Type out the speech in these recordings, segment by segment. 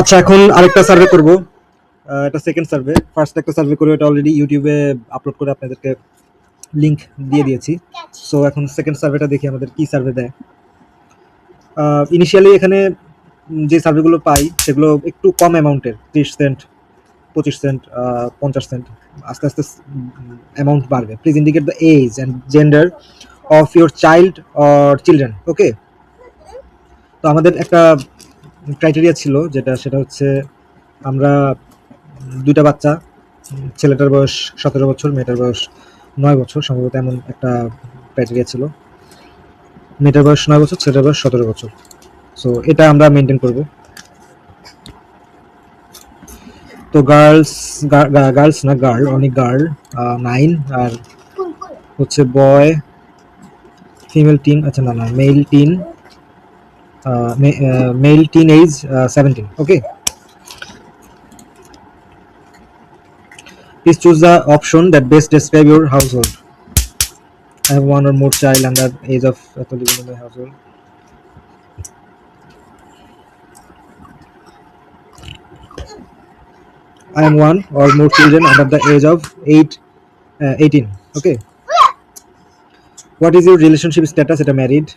আচ্ছা, এখন আরেকটা সার্ভে করব। এটা সেকেন্ড সার্ভে। ফার্স্ট একটা সার্ভে করে এটা অলরেডি ইউটিউবে আপলোড করে আপনাদেরকে লিংক দিয়ে দিয়েছি। সো এখন সেকেন্ড সার্ভেটা দেখি আমাদের কি সার্ভে দেয়। ইনিশিয়ালি এখানে যে সার্ভেগুলো পাই সেগুলো একটু কম অ্যামাউন্টের, 30 সেন্ট, 25 সেন্ট, 50 সেন্ট। আস্তে আস্তে অ্যামাউন্ট বাড়বে। Please indicate the age and gender of your child or children. Okay, তো আমাদের একটা ক্রাইটেরিয়া ছিল সেটা হচ্ছে আমরা দুইটা বাচ্চা, ছেলেটার বয়স 17 বছর, মেয়েটার বয়স 9 বছর, সম্ভবত এমন একটা ক্রাইটেরিয়া ছিল। মেয়েটার বয়স 9 বছর, ছেলেটার বয়স 17 বছর। সো এটা আমরা মেনটেন করব। তো গার্লস না, গার্ল, অনলি গার্ল 9, আর হচ্ছে বয় ফিমেল টিন, আচ্ছা না, male teen, male teen age 17। Okay, please choose the option that best describe your household. I have one or more child under age of living in my household. I am one or more children under the age of 18. Okay. What is your relationship status? Eta married.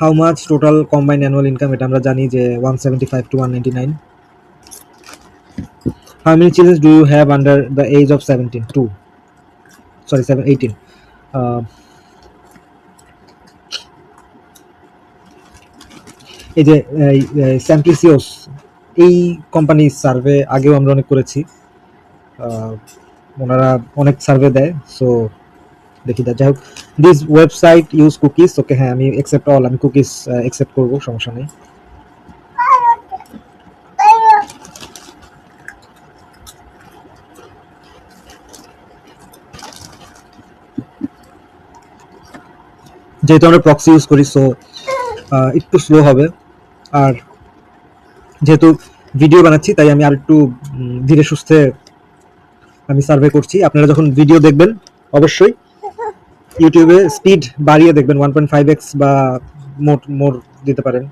How much total combined annual income? Eta amra jani je 175 to 199. How many children do you have under the age of 17? 2. Sorry, 18. এই যে স্যাম্পলিসিওস, এই কোম্পানির survey আগেও আমরা অনেক করেছি। ওনারা অনেক সার্ভে দেয়। সো দেখি দা, যাই হোক, দিস ওয়েবসাইট ইউজ কুকিজ। ওকে, হ্যাঁ, আমি অ্যাকসেপ্ট অল, আমি কুকিজ অ্যাকসেপ্ট করবো, সমস্যা নেই। যেহেতু আমরা প্রক্সি ইউজ করি, সো একটু স্লো হবে। আর যেহেতু ভিডিও বানাচ্ছি, তাই আমি আর একটু ধীরে সুস্থে আমি সার্ভে করছি। আপনারা যখন ভিডিও দেখবেন অবশ্যই ইউটিউবে স্পিড বাড়িয়ে দেখবেন, 1.5x বা মোর দিতে পারেন।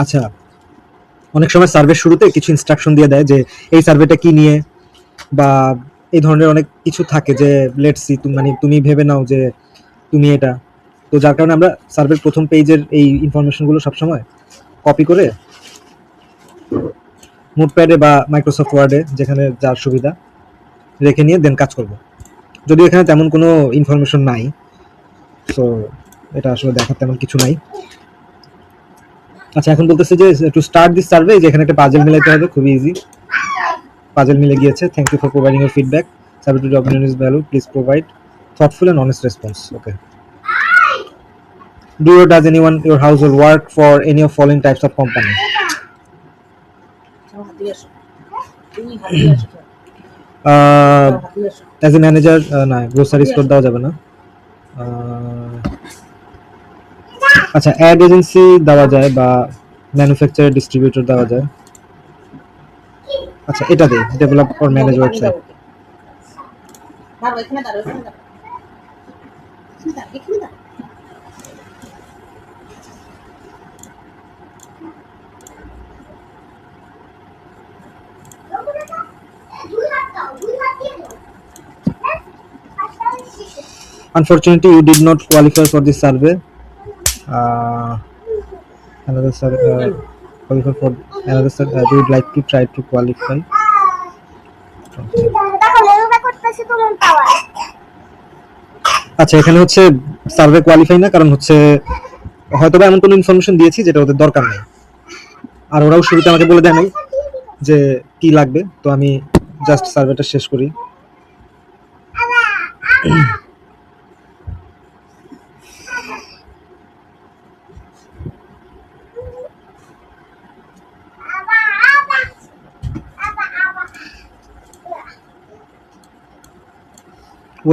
আচ্ছা, অনেক সময় সার্ভে শুরুতে কিছু ইনস্ট্রাকশন দিয়ে দেয় যে এই সার্ভেটা কি নিয়ে, বা এই ধরনের অনেক কিছু থাকে যে লেটস সি, মানে তুমি ভেবে নাও যে তুমি এটা। তো যার কারণে আমরা সার্ভের প্রথম পেজের এই ইনফরমেশনগুলো সবসময় কপি করে নোটপ্যাডে বা মাইক্রোসফট ওয়ার্ডে, যেখানে যার সুবিধা, রেখে নিয়ে দেন কাজ করব। যদিও এখানে তেমন কোনো ইনফরমেশন নাই, সো এটা আসলে দেখার তেমন কিছু নাই। আচ্ছা, এখন বলতেছে যে টু স্টার্ট দিস সার্ভে, যে এখানে একটা পাজল মিলাইতে হবে, খুবই ইজি। পাজল মিলে গিয়েছে। Thank you for providing your feedback. Survey to document is value, please provide thoughtful and honest response. Okay. Do or does anyone in your household work for any of following types of company? As a manager, না, grocery store দেওয়া যাবে না। আচ্ছা, add agency দেওয়া যায় বা manufacturer distributor দেওয়া যায়। আচ্ছা, এটা দেই, develop or manage website. Unfortunately, you did not qualify for this survey. Another survey, qualify for another survey. We would like to try to qualify. আচ্ছা, এখানে হচ্ছে সার্ভে কোয়ালিফাই না, কারণ হচ্ছে হয়তো বা এমন কোনো ইনফরমেশন দিয়েছি যেটা ওদের দরকার নেই, আর ওরাও শুরুতে আমাকে বলে দেয় নাই যে কি লাগবে। তো আমি জাস্ট সার্ভেটা শেষ করি।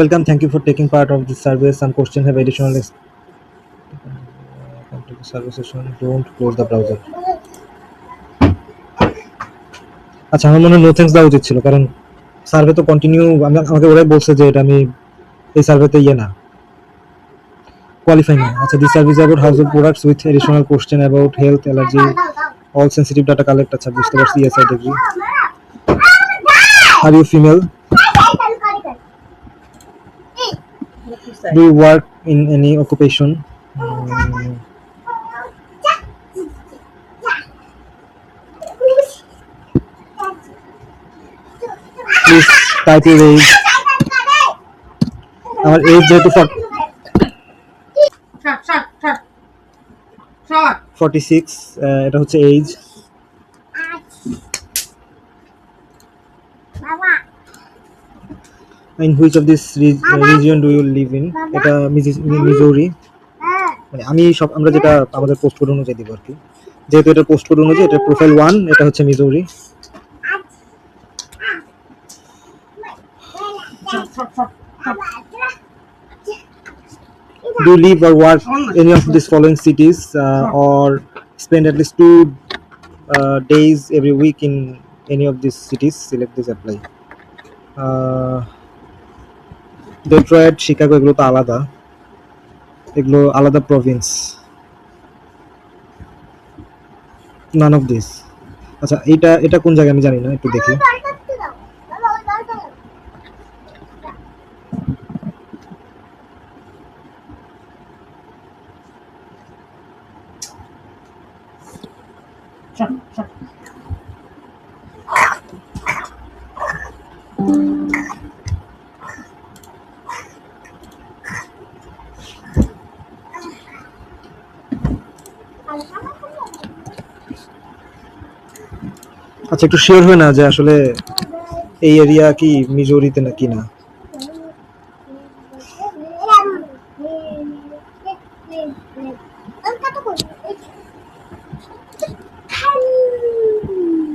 Welcome, thank you for taking part of this survey. Some questions have additional complete the survey session. Don't close the browser. আচ্ছা, আমার মনে হয় নো থ্যাঙ্কস দেওয়া উচিত ছিল, কারণ সার্ভে তো কন্টিনিউ, আমাকে ওরাই বলছে যে এটা আমি এই সার্ভেতে ইয়ে না, কোয়ালিফাই না। আচ্ছা, this service about household products with additional question about health, allergy, all sensitive data collect. আচ্ছা, বুঝতে পারছি, yes I agree. Are you female? Do you work in any occupation? Please type your age. আমার age যেহেতু 46, এটা হচ্ছে age. In which of this region do you live in? এটা মিজোরি। মানে আমরা যেটা আমাদের পোস্ট কোড অনুযায়ী দিব আর কি, যেহেতু এটা পোস্ট কোড অনুযায়ী, এটা প্রোফাইল 1, এটা হচ্ছে মিজোরি। Do you live or work any of these following cities, or spend at least 2 days every week in any of these cities? Select this, apply. Detroit, Chicago, এগুলো তো আলাদা, এগুলো আলাদা প্রভিন্স। None of this. আচ্ছা, এটা কোন জায়গায় আমি জানি না, একটু দেখি। আচ্ছা, একটু শিওর হয় না যে আসলে এই এরিয়া কি মিজোরিতে নাকি না।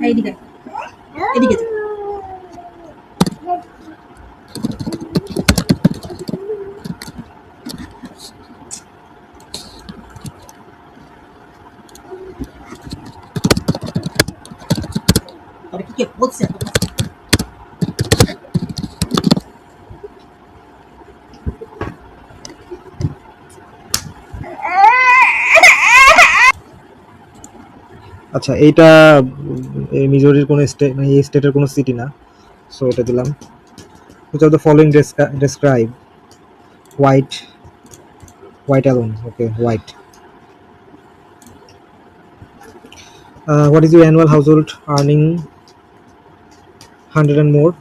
এইদিকে এদিকে যা। আরে কি বলছিস? আচ্ছা, এইটা মিজোরির কোনো স্টেট, মানে এই স্টেটের কোনো সিটি না, সো এটা দিলাম। which of the following describe white alone? Okay, white. What is your annual household earning? 100 and more.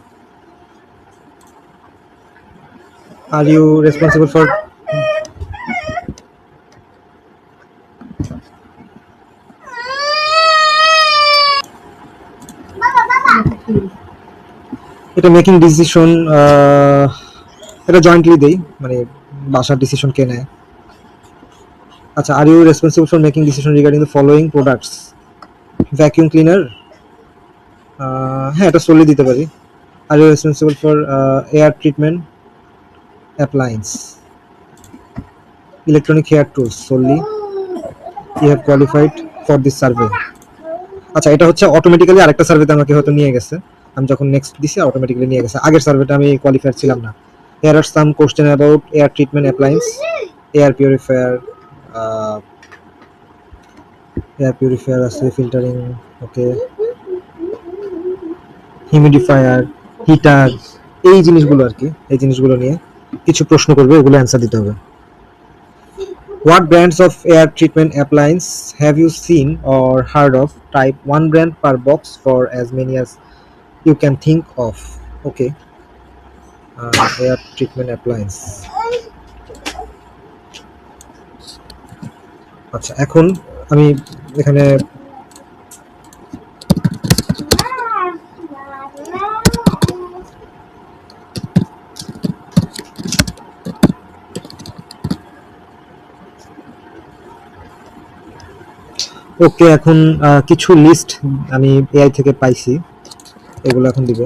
Are you responsible for এটা মেকিং ডিসিশন? এটা জয়েন্টলি দেই, মানে বাসার ডিসিশন কে নেয়। আচ্ছা, are you responsible for making decision regarding the following products? Vacuum cleaner, হ্যাঁ এটা solely দিতে পারি। Are you responsible for air treatment appliance, electronic hair tools solely, you have qualified for this survey. আচ্ছা, এটা হচ্ছে অটোমেটিক্যালি আরেকটা সার্ভেতে আমাকে হয়তো নিয়ে গেছে, আমি যখন নেক্সট দিছি অটোমেটিক্যালি নিয়ে গেছে। আগের সার্ভেটা আমি কোয়ালিফাইড ছিলাম না। Here are some question about air treatment appliance, air purifier, আছে, filtering, okay, humidifier, হিটার, এই জিনিসগুলো আর কি, এই জিনিসগুলো নিয়ে কিছু প্রশ্ন করবে, ওগুলো অ্যান্সার দিতে হবে। What brands of air treatment appliance have you seen or heard of? Type one brand per box for as many as you can think of. Okay, air treatment appliance. আচ্ছা, এখন আমি এখানে ওকে, এখন কিছু লিস্ট আমি AI থেকে পাইছি, এগুলো এখন দিব।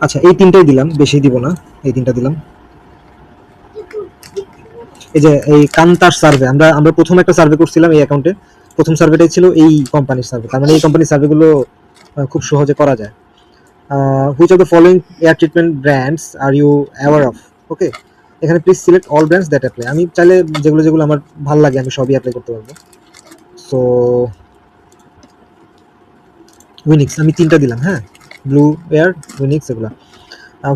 আচ্ছা এই তিনটাই দিলাম, বেশি দিব না, এই তিনটা দিলাম। এই যে এই কান্তার সার্ভে, আমরা আমরা প্রথম একটা সার্ভে করছিলাম এই অ্যাকাউন্টে, প্রথম সার্ভেটাই ছিল এই কোম্পানির সার্ভে, তার মানে এই কোম্পানির সার্ভেগুলো খুব সহজে করা যায়। Which of the following air treatment brands are you aware of? Okay, এখানে please select all brands that apply. আমি চাইলে যেগুলো যেগুলো আমার ভালো লাগে আমি সবই অ্যাপ্লাই করতে পারবো। সো উইনিক্স আমি তিনটা দিলাম, হ্যাঁ, ব্লু এয়ার, উইনিক্স, এগুলো।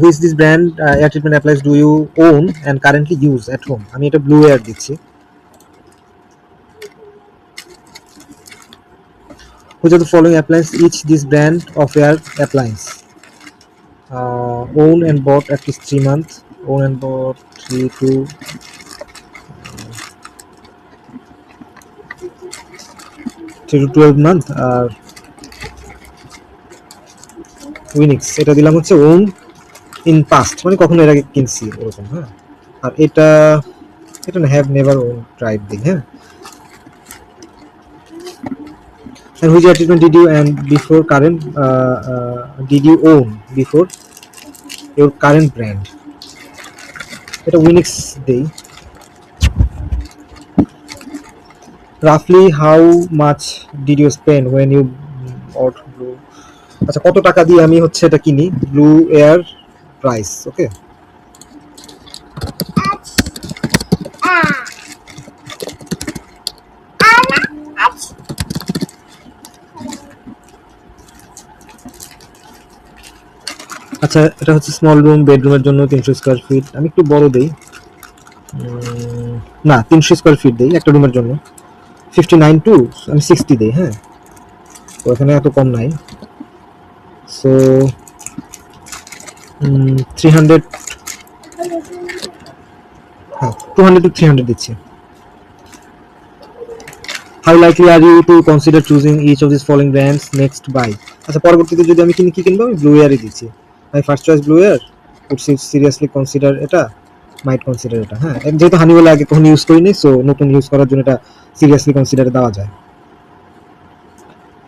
Which this brand air treatment appliance do you own and currently use at home? আমি এটা ব্লু এয়ার দিচ্ছি। Which of the following appliance each this brand of air appliance? Own and bought at least 3 months. Own and bought 3 to 12 month. আর উইনিক্স এটা দিলাম হচ্ছে on in past, মানে কখনো এর আগে কিনছি এরকম, হ্যাঁ। আর এটা এটা না, হ্যাভ নেভার ওন ট্রাইড দিই, হ্যাঁ। And which air treatment did you and before current did you own before your current brand? এটা উইনিক্স দেই। Roughly how much did you spend when you bought blue? আচ্ছা কত টাকা দিয়ে আমি হচ্ছে এটা কিনি, ব্লু এয়ার প্রাইস, ওকে। আচ্ছা এটা হচ্ছে স্মল রুম, বেডরুমের জন্য 300 স্কোয়ার ফিট, আমি একটু বড় দেই, না 300 স্কোয়ার ফিট দেই একটা রুমের জন্য। 59 টু আমি 60 দেই, হ্যাঁ, তো এখানে এত কম নাই। সো 300, হ্যাঁ 200 to 300 দিচ্ছি। How likely are you to consider choosing each of these following brands next buy? আচ্ছা পরবর্তীতে যদি আমি কিনি কি কিনবো, আমি ব্লু এয়ারই দিচ্ছি। My first choice Blue Air, would seriously consider এটা, মাইট কনসিডার এটা, হ্যাঁ, যেহেতু হানিওয়েল আগে কখনো ইউজ করিনি, সো নতুন ইউজ করার জন্য এটা সিরিয়াসলি কনসিডার দেওয়া যায়।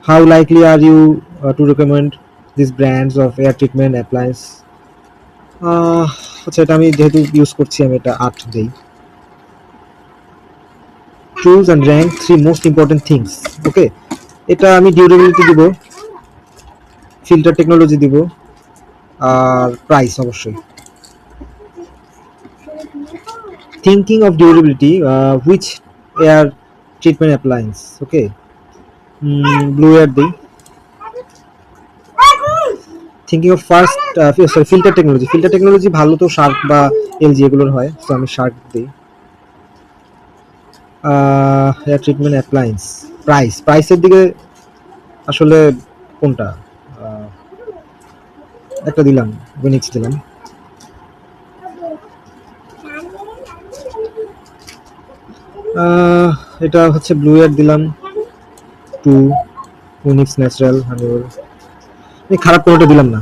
How likely are you to recommend these brands of air treatment appliance? আচ্ছা এটা আমি যেহেতু ইউজ করছি আমি এটা 8 দেই। Choose and rank 3 most important things, ওকে, এটা আমি ডিউরেবিলিটি দিব, ফিল্টার টেকনোলজি দিব, আর প্রাইস অবশ্যই। Thinking of durability, which air treatment appliance, okay, Blueair দিই। Thinking of first sorry filter technology, filter technology ভালো তো শার্ক বা এলজি এগুলোর হয়, তো আমি শার্ক দিই। এয়ার ট্রিটমেন্ট অ্যাপ্লায়েন্স, প্রাইসের দিকে আসলে কোনটা, একটা দিলাম, উইনিক্স দিলাম। এটা হচ্ছে ব্লু এয়ার দিলাম 2, উইনিক্স ন্যাচারাল হানিওয়েল, খারাপ কোনোটা দিলাম না।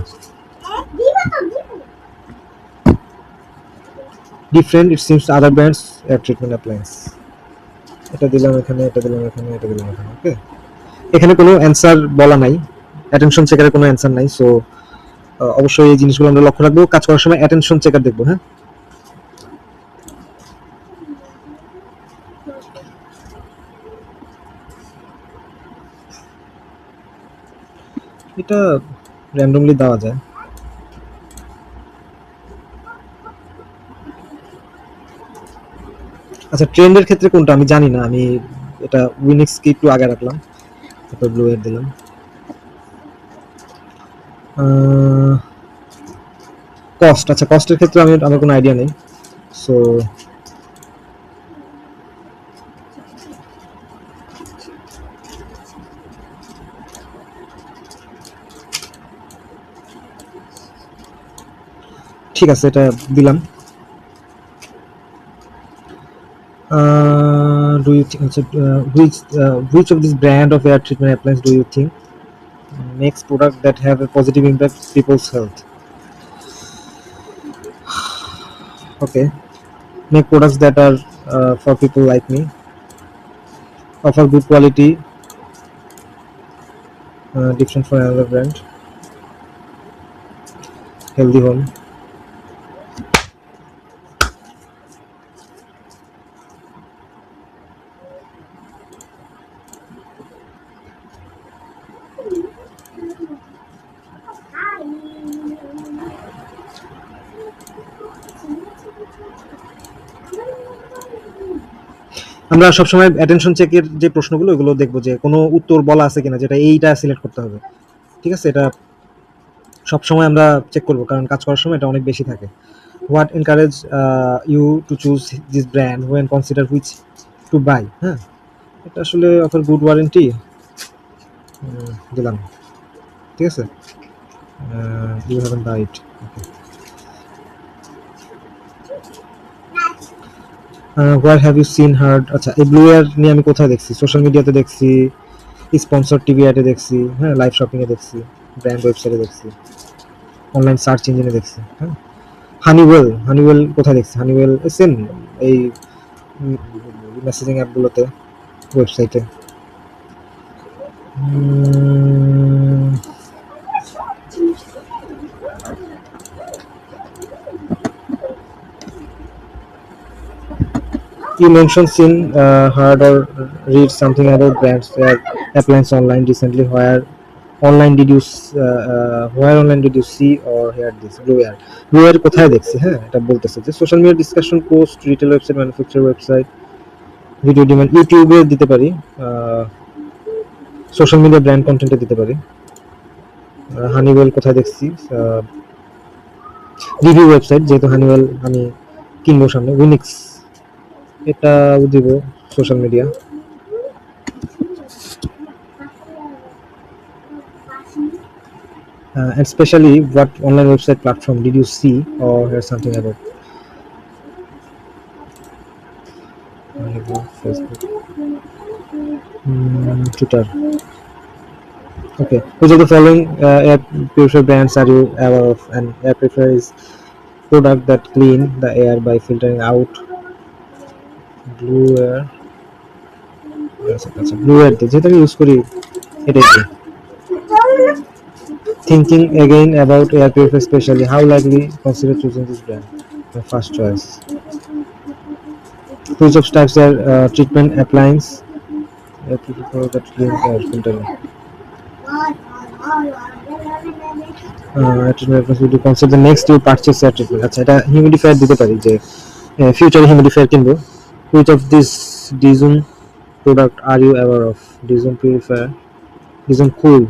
Different it seems other brands air treatment appliance, এটা দিলাম এখানে, এটা দিলাম এখানে, এটা দিলাম এখানে, ওকে। এখানে কোনো অ্যান্সার বলা নাই, অ্যাটেনশন চেকারের কোনো অ্যান্সার নাই, সো অবশ্যই এই জিনিসগুলো আমরা লক্ষ্য রাখবো, কাজ করার সময় অ্যাটেনশন চেকার দেখবো, হ্যাঁ। এটা র্যান্ডমলি দেওয়া যায়। আচ্ছা ট্রেন্ডের ক্ষেত্রে কোনটা আমি জানি না, আমি এটা উইনিক্সকে একটু আগে রাখলাম, তারপর ব্লু এয়ার দিলাম। কস্ট, আচ্ছা কস্টের ক্ষেত্রে আমার কোনো আইডিয়া নেই, সো ঠিক আছে এটা দিলাম। Do you think which of this brand of air treatment appliance do you think makes product that have a positive impact people's health? Okay, make products that are for people like me, offer good quality, different from another brand. healthy home. আমরা সবসময় attention চেকের যে প্রশ্নগুলো ওগুলো দেখবো যে কোনো উত্তর বলা আছে কিনা যেটা এইটা সিলেক্ট করতে হবে, ঠিক আছে? এটা সবসময় আমরা চেক করবো কারণ কাজ করার সময় এটা অনেক বেশি থাকে। What encourage you to choose this brand when consider which to buy? হ্যাঁ, এটা আসলে অফার গুড ওয়ারেন্টি দিলাম, ঠিক আছে? You haven't bite. Where have you seen heard? আচ্ছা, এই ব্লু এয়ার নিয়ে আমি কোথায় দেখছি? সোশ্যাল মিডিয়াতে দেখছি, স্পন্সর টিভি অ্যাডে দেখছি, হ্যাঁ, লাইভ শপিংয়ে দেখছি, ব্র্যান্ড ওয়েবসাইটে দেখছি, অনলাইন সার্চ ইঞ্জিনে দেখছি। হ্যাঁ, হানিওয়েল কোথায় দেখছি? হানিওয়েল সেম এই মেসেজিং অ্যাপগুলোতে, ওয়েবসাইটে। You mentioned seen, heard or read something about brands that appliance online recently. Where online did you see or hear this? Blue Air কোথায় দেখছি? হ্যাঁ, এটা বলতেছে যে social media discussion post, retail website, manufacture website, video demand, ইউটিউবে দিতে পারি, social media brand কন্টেন্টে দিতে পারি। হানিওয়েল কোথায় দেখছি? রিভিউ ওয়েবসাইট, যেহেতু হানিওয়েল আমি কিনবো সামনে। উইনিক্স এটাও দিব social media. And especially, what online website platform did you see or hear something about? Facebook, Twitter. Okay, which of the following air purifier brands are you aware of? And air purifier is product that clean the air by filtering out blue air. আচ্ছা, blue air যেটা আমি use করি এটাই। Thinking again about air purifier especially, how likely consider choosing this brand? My first choice. Which of types are treatment appliance? Air purifier that clean air filtering. Treatment appliance, would you consider the next you purchase air treatment? আচ্ছা, এটা humidifier দিতে পারি যে ফিউচারে humidifier কিনবো। Which of this Dizum product are you aware of? Dizum purifier, Dizum cool.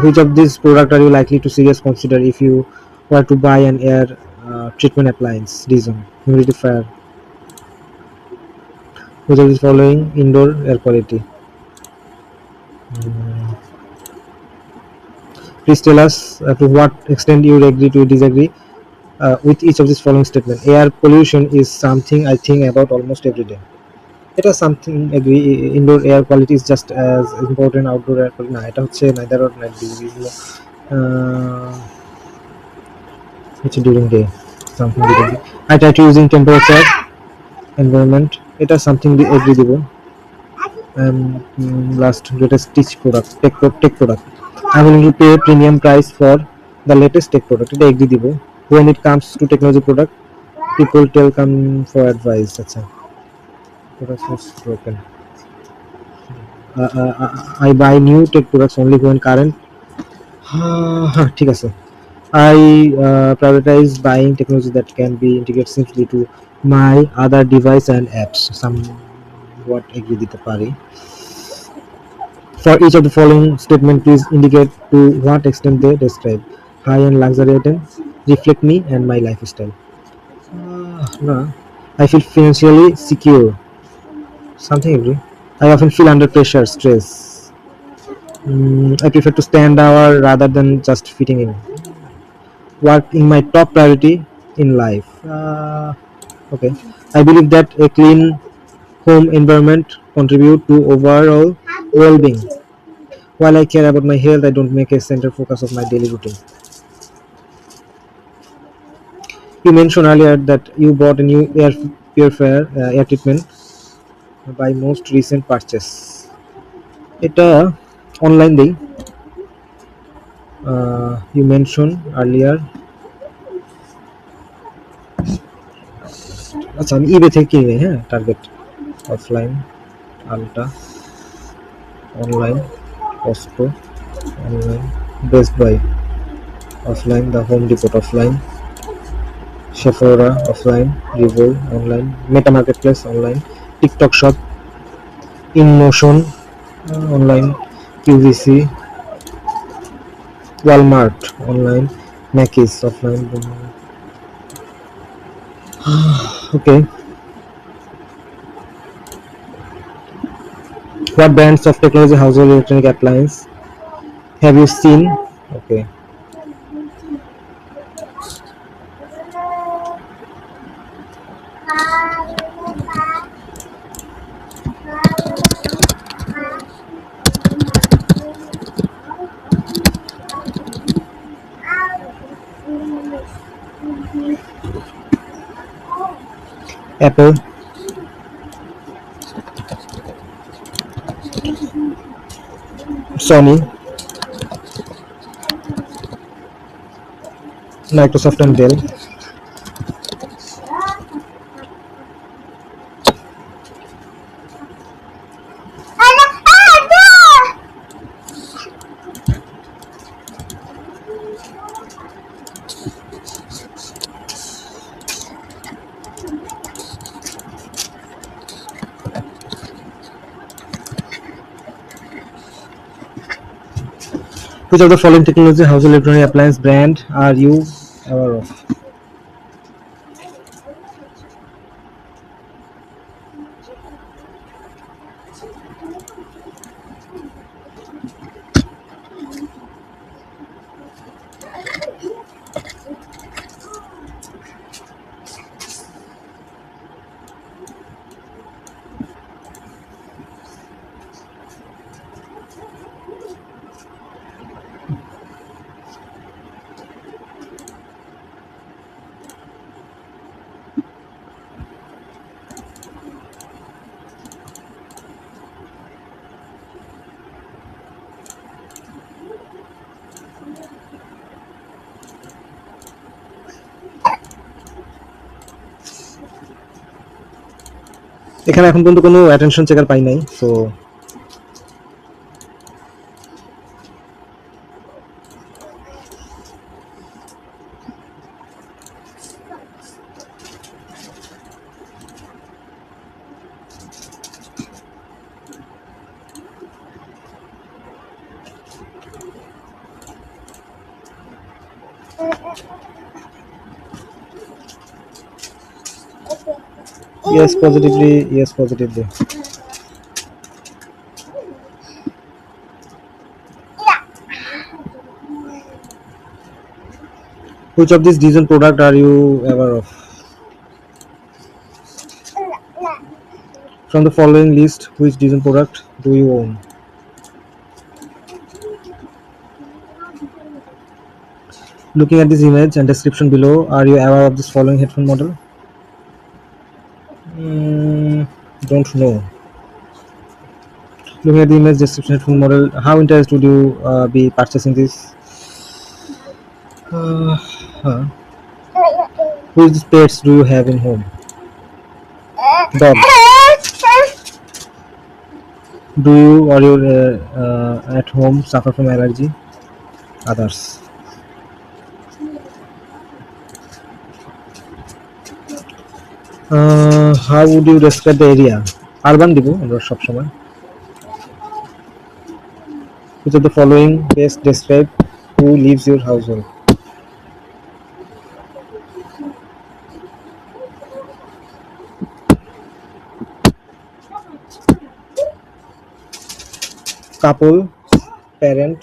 Which of these product are you likely to seriously consider if you were to buy an air treatment appliance? Dizum humidifier. Which of these following indoor air quality? Please tell us to what extent you agree to disagree with each of these following statement. Air pollution is something I think about almost every day. এটা something agree. Indoor air quality is just as important outdoor air quality. না, এটা হচ্ছে neither or night during during day something during day. I try to using temperature environment, এটা something agree দিব। Last latest tech product, I will pay premium price for the latest tech product, এটা agree দিব। when it comes to technology product, people tell come for advice. আচ্ছা, products was broken. I buy new tech products only when current. ঠিক আছে। I prioritize buying technology that can be integrated simply to my other device and apps. Somewhat agree দিতে পারি। For each of the following statement, please indicate to what extent they describe. High-end luxury item, reflect me and my lifestyle. No, I feel financially secure. Something agree. I often feel under pressure, stress. I prefer to stand out rather than just fitting in. Work in my top priority in life. Okay. I believe that a clean home environment contribute to overall well-being. While I care about my health, I don't make a center focus of my daily routine. You mentioned earlier that you bought a new air purifier, air treatment by most recent purchase. এটা online দেই। You mentioned earlier, আচ্ছা আমি ইবে থেকে কিনি, হ্যাঁ Target, offline, Ulta, online, Costco, online, Best Buy, offline, the Home Depot, offline, Sephora, offline, Revolve, online, Meta Marketplace, online, TikTok Shop, InMotion, online, QVC, Walmart, online, Macy's, offline. Okay, what brands of technology household electronic appliance have you seen? Okay. Apple, Sony, Microsoft and Dell. Which of the following technology household electronic appliance brand are you aware of? এখানে এখন পর্যন্ত কোনো attention checker পাই নাই, so yes positively, yes positively. Which of these Dyson product are you aware of? From the following list, which Dyson product do you own? Looking at this image and description below, are you aware of this following headphone model? Don't know. Looking at the image description headphone model, how interested would you be purchasing this? Huh. Which pets do you have in home? Dog. Do you or your at home suffer from allergy? Others. How would you describe the area? Urban দিব আমরা সব সময়। Which of the following best describe who leaves your household? Couple, parent,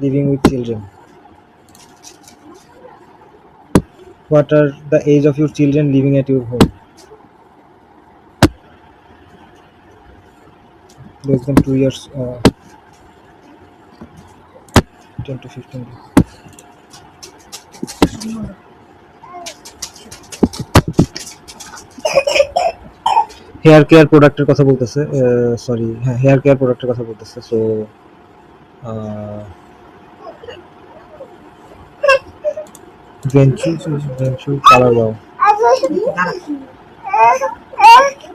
living with children. What are the age of your children living at your home? Less than 2 years, 10 to 15. Hair care প্রোডাক্টের কথা বলতেছে, sorry হ্যাঁ hair care প্রোডাক্টের কথা বলতেছে। So Uh, Venture color wow.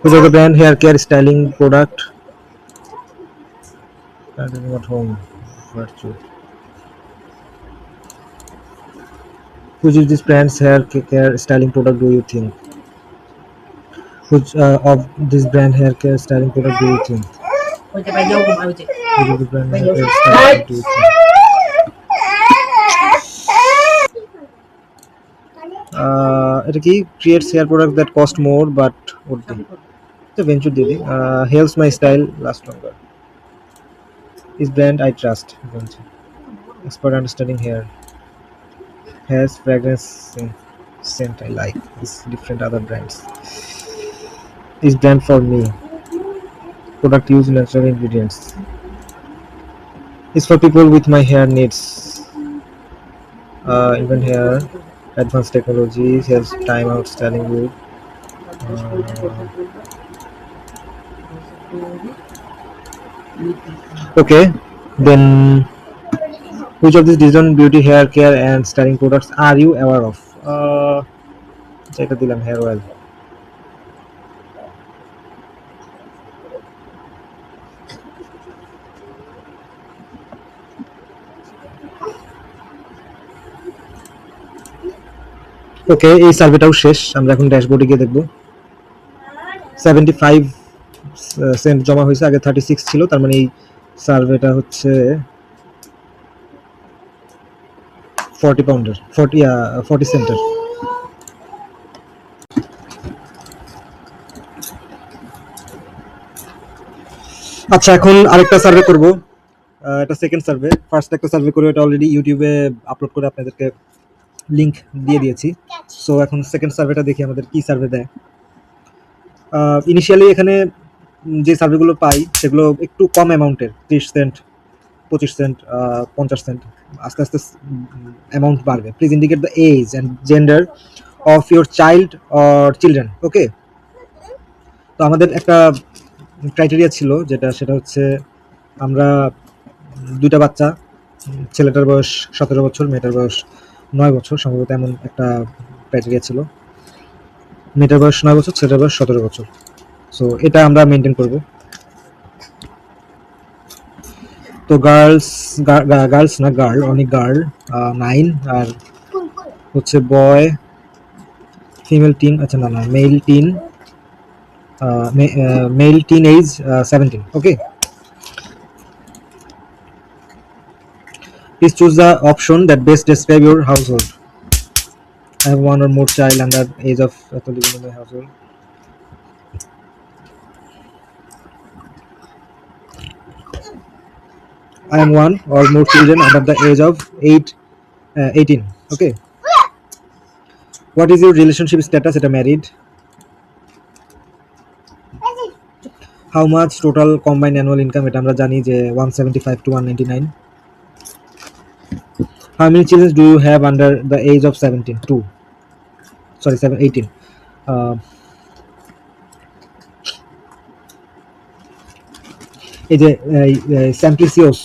Which of the brand hair care styling product? What home? Virtue. Which of these brands hair care styling product do you think? Which of this brand hair care styling product do you think? Ôi cái bài dâu của bà chị. Which of the brand Bây hair giờ care styling do you think? এটা কি creates hair product that cost more but would be the venture দিদি helps my style last longer. Is brand I trust. Venture. Expert understanding hair. Has fragrance scent I like. Is different other brands. Is brand for me. Product use natural ingredients. Is for people with my hair needs. Even hair. Advanced technology has time out styling good. Okay, then which of these Dizon beauty hair care and styling products are you aware of? যেটা দিলাম hair oil. ওকে, এই সার্ভেটাও শেষ। আমরা এখন ড্যাশবোর্ডে গিয়ে দেখব। 75 Saint জমা হয়েছে, আগে 36 ছিল, তার মানে এই সার্ভেটা হচ্ছে 40 পাউন্ডের, 40 সেন্টের। আচ্ছা, এখন আরেকটা সার্ভে করব। এটা সেকেন্ড সার্ভে। ফার্স্ট একটা সার্ভে করে এটা অলরেডি ইউটিউবে আপলোড করে আপনাদেরকে লিংক দিয়ে দিয়েছি। সো এখন সেকেন্ড সার্ভেটা দেখি আমাদের কি সার্ভে দেয়। ইনিশিয়ালি এখানে যে সার্ভেগুলো পাই সেগুলো একটু কম অ্যামাউন্টের, 30 সেন্ট, 25 সেন্ট, 50 সেন্ট। আস্তে আস্তে অ্যামাউন্ট বাড়বে। Please indicate the age and gender of your child or children. Okay, তো আমাদের একটা ক্রাইটেরিয়া ছিল, সেটা হচ্ছে আমরা দুইটা বাচ্চা, ছেলেটার বয়স 17 বছর, মেয়েটার বয়স 9 বছর, সম্ভবত এমন একটা ক্রাইটেরিয়া ছিল। মেয়েটার বয়স 9 বছর, ছেলেটার বয়স 17 বছর। সো এটা আমরা মেনটেন করব। তো গার্লস না, গার্ল, অনলি গার্ল 9, আর হচ্ছে বয় ফিমেল টিন, আচ্ছা না, male teen, male teen age 17। Okay, please choose the option that best describe your household. I have one or more child under age of living in my household. I am one or more children under the age of 18. Okay. What is your relationship status? Eta married. How much total combined annual income? Eta আমরা জানি যে 175 to 199. How many children do you have under the age of 17? 2. Sorry, 18. এই যে স্যাম্প্লিসিওস,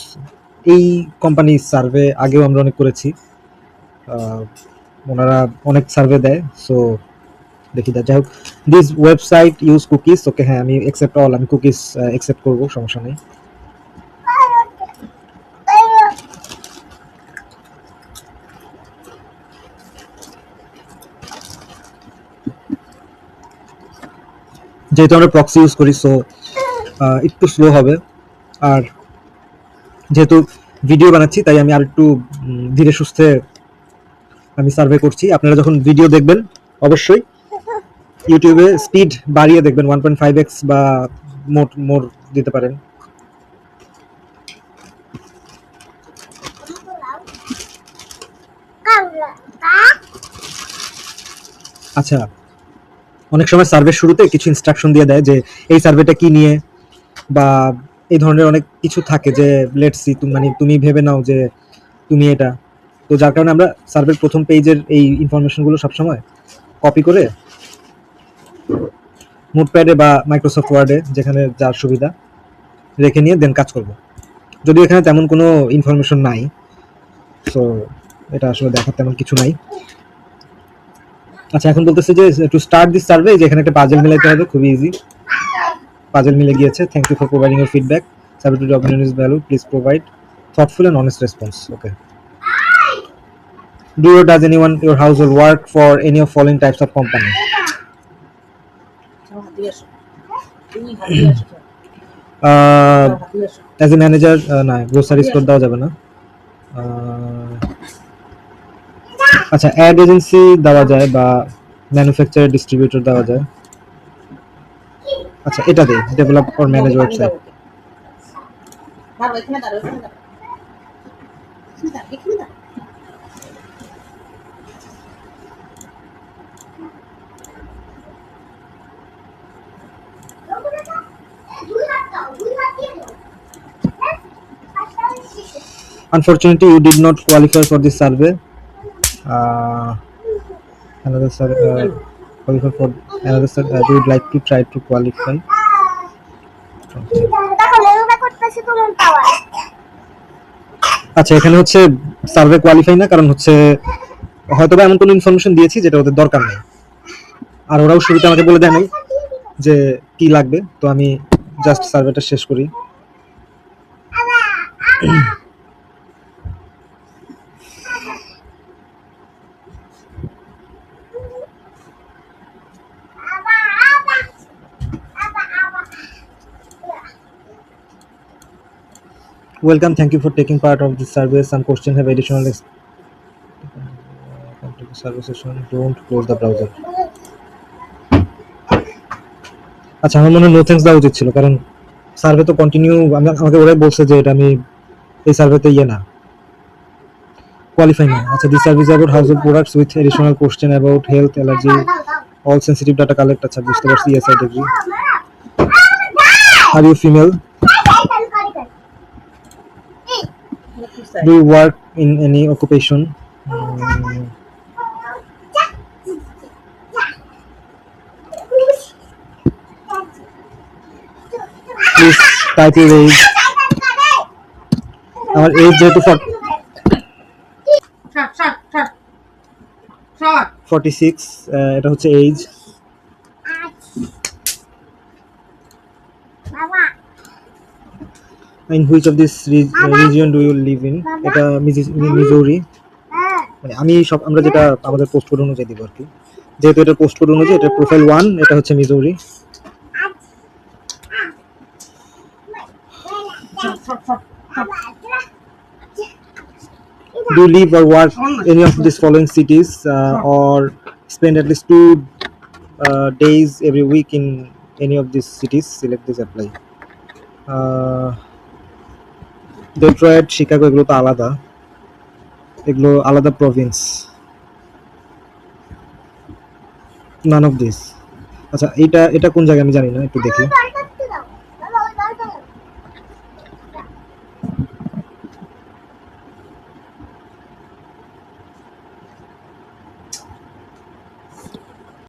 এই কোম্পানির survey আগেও আমরা অনেক করেছি। ওনারা অনেক সার্ভে দেয়। সো দেখি যাই হোক, দিস ওয়েবসাইট ইউজ কুকিজ। ওকে, হ্যাঁ, আমি অ্যাকসেপ্ট অল, আমি কুকিজ অ্যাকসেপ্ট করবো, সমস্যা নেই। যেহেতু আমরা প্রক্সি ইউজ করি, সো একটু স্লো হবে। আর যেহেতু ভিডিও বানাচ্ছি, তাই আমি আর একটু ধীরে সুস্থে আমি সার্ভে করছি। আপনারা যখন ভিডিও দেখবেন অবশ্যই ইউটিউবে স্পিড বাড়িয়ে দেখবেন, 1.5x বা মোর দিতে পারেন। আচ্ছা, অনেক সময় সার্ভে শুরুতে কিছু ইনস্ট্রাকশন দিয়ে দেয় যে এই সার্ভেটা কি নিয়ে, বা এই ধরনের অনেক কিছু থাকে যে লেটস সি, মানে তুমি ভেবে নাও যে তুমি এটা। তো যার কারণে আমরা সার্ভের প্রথম পেজের এই ইনফরমেশনগুলো সবসময় কপি করে নোটপ্যাডে বা মাইক্রোসফট ওয়ার্ডে, যেখানে যার সুবিধা, রেখে নিয়ে দেন কাজ করব। যদিও এখানে তেমন কোনো ইনফরমেশন নাই, সো এটা আসলে দেখার তেমন কিছু নাই। আচ্ছা, এখন বলতেছে যে টু স্টার্ট দিস সার্ভে, যে এখানে একটা পাজল মিলাইতে হবে, খুবই ইজি। পাজল মিলে গিয়েছে। Thank you for providing your feedback, survey to opinion is value, please provide thoughtful and honest response. Okay. Do or does anyone your household work for any of following types of company? হাত দিয়ে আসো তুমি হাত দিয়ে আসো হাত দিয়ে আসো As a manager, না গ্রোসারি স্টোর দেওয়া যাবে না। আহ, আচ্ছা, অ্যাড এজেন্সি দেওয়া যায় বা ম্যানুফ্যাকচারার ডিস্ট্রিবিউটর দেওয়া যায়। আচ্ছা, এটা দেই, ডেভেলপ অর ম্যানেজ ওয়েবসাইট। দাঁড়াও এখানে দাঁড়াও এখানে দাঁড়াও এখানে দাঁড়াও Unfortunately, you did not qualify for this survey. Another survey, qualify for another survey. You would like to try to qualify. আচ্ছা, এখানে হচ্ছে সার্ভে কোয়ালিফাই না, কারণ হচ্ছে হয়তো বা এমন কোনো ইনফরমেশন দিয়েছি যেটা ওদের দরকার নেই, আর ওরাও শুরুতে আমাকে বলে দেয় নাই যে কি লাগবে, তো আমি জাস্ট সার্ভেটা শেষ করি। Welcome, thank you for taking part of this survey. Some questions have additional complete the survey session. Don't close the browser. আচ্ছা, আমার মনে হয় নো থ্যাঙ্কস দেওয়া উচিত ছিল, কারণ সার্ভে তো কন্টিনিউ, আমাকে ওরাই বলছে যে এটা আমি এই সার্ভেতে ইয়ে না, কোয়ালিফাই না। আচ্ছা, this service about household products with additional question about health, allergy, all sensitive data collect. আচ্ছা, বুঝতে পারছি, yes I agree. Are you female? Do you work in any occupation? Please type your age. আমার age যেহেতু 46, এটা হচ্ছে age. In which of this region do you live in? এটা মিজোরি। মানে আমরা যেটা আমাদের পোস্ট কোড অনুযায়ী দিব আর কি, যেহেতু এটা পোস্ট কোড অনুযায়ী, এটা প্রোফাইল 1, এটা হচ্ছে মিজোরি। Do you live or work any of these following cities, or spend at least 2 days every week in any of these cities? Select this, apply. Detroit, Chicago, এগুলো তো আলাদা, এগুলো আলাদা প্রভিন্স। None of this. আচ্ছা, এটা কোন জায়গায় আমি জানি না, একটু দেখি।